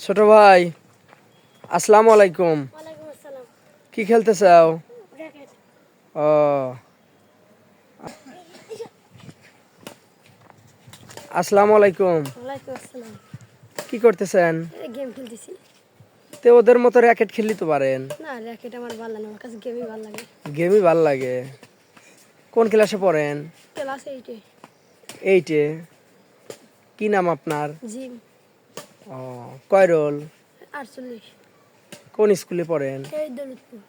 ছোট ভাই, আসসালামু আলাইকুম। ওয়ালাইকুম আসসালাম। কি খেলতে চাও? র্যাকেট। ও, আসসালামু আলাইকুম। ওয়ালাইকুম আসসালাম। কি করতেছেন? গেম খেলতেছি। তে ওদের মতো র্যাকেট খেললি তো পারেন। না, র্যাকেট আমার ভালো লাগে না, আমার কাছে গেমই ভালো লাগে। গেমই ভাল লাগে। কোন ক্লাসে পড়েন? ক্লাস 8-এ। 8-এ। কি নাম আপনার? জিম। ও, কয় রোল? 48। কোন স্কুলে পড়েন? এই দৌলতপুর।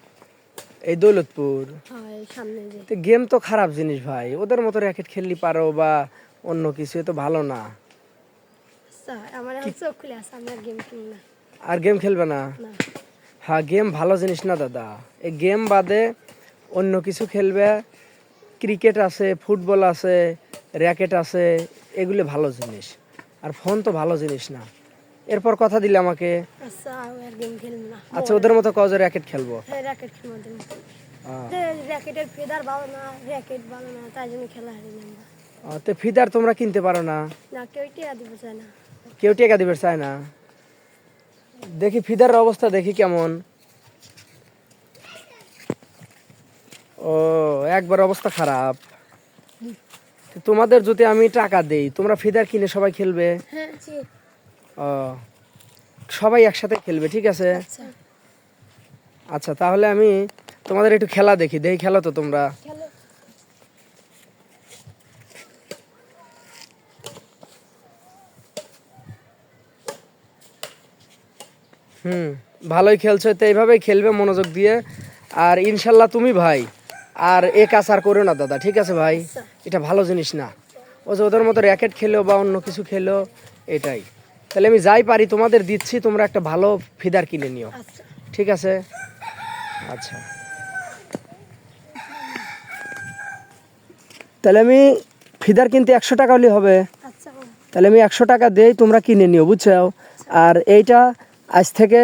এই দৌলতপুর। হ্যাঁ, এই সামনে যে। তো গেম তো খারাপ জিনিস ভাই, ওদের মতো র্যাকেট খেললি পারো বা অন্য কিছু, এ তো ভালো না। আচ্ছা, আমার এখন চোখ খুলে আছে, আমি আর গেম খেলি না। আর গেম খেলবে না? না। হ্যাঁ, গেম ভালো জিনিস না দাদা। এই গেম বাদে অন্য কিছু খেলবে। ক্রিকেট আছে, ফুটবল আছে, র্যাকেট আছে, এগুলো ভালো জিনিস। আর ফোন তো ভালো জিনিস না। এরপর কথা দিলে আমাকে। আচ্ছা, আমি আর গেম খেলবো না। আচ্ছা, ওদের মতো কজ র্যাকেট খেলবো। হ্যাঁ, র্যাকেট খেলবো ওদের মতো। আহ, র্যাকেটের ফেদার ভালো না, র্যাকেট ভালো না, তাই জন্য খেলা হারি না আমরা। তো ফিদার তোমরা কিনতে পারো না? না, কেউ টিয়া দিব চায় না। কেউ টেকা দিবে চায় না। দেখি ফিদার অবস্থা দেখি কেমন। ও, একবার অবস্থা খারাপ। তো তোমাদের যদি আমি টাকা দেই, তোমরা ফিদার কিনে সবাই খেলবে? হ্যাঁ। ও, সবাই একসাথে খেলবে, ঠিক আছে। আচ্ছা। আচ্ছা, তাহলে আমি তোমাদের একটু খেলা দেখি। দেখি খেলো তো তোমরা। খেলো। ভালোই খেলছো, তো এইভাবেই খেলবে মনোযোগ দিয়ে। আর ইনশাল্লাহ তুমি ভাই আর এ কাজ আর করো না দাদা, ঠিক আছে ভাই? আচ্ছা। এটা ভালো জিনিস না। ও যে ওদের মতো র্যাকেট খেলো বা অন্য কিছু খেলো, এটাই। তাহলে আমি যাই পারি তোমাদের দিচ্ছি, তোমরা একটা ভালো ফিদার কিনে নিও, আচ্ছা। ঠিক আছে? আচ্ছা, তাহলে আমি ফিদার কিনতে 100 টাকা হলে হবে? আচ্ছা। তাহলে আমি 100 টাকা দেই, তোমরা কিনে নিও, বুঝছো? আর এইটা আজ থেকে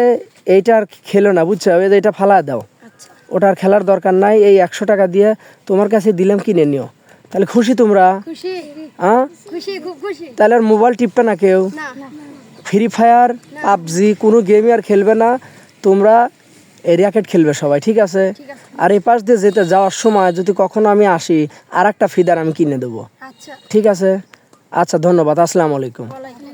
এইটা আর খেলো না, বুঝছো? এইটা ফালা দাও, আচ্ছা। ওটার খেলার দরকার নাই। এই 100 টাকা দিয়ে তোমার কাছে দিলাম, কিনে নিও। তাহলে খুশি তোমরা? খুশি। হ্যাঁ, খুশি, খুব খুশি। তাহলে আর মোবাইল টিপবে না কেউ? না। ফ্রি ফায়ার, পাবজি কোনো গেমই আর খেলবে না তোমরা। এই র্যাকেট খেলবে সবাই, ঠিক আছে? ঠিক আছে। আর এই পাশ দিয়ে যেতে যাওয়ার সময় যদি কখনো আমি আসি, আর একটা ফিদার আমি কিনে দেবো, আচ্ছা। ঠিক আছে? আচ্ছা, ধন্যবাদ। আসসালামু আলাইকুম। ওয়ালাইকুম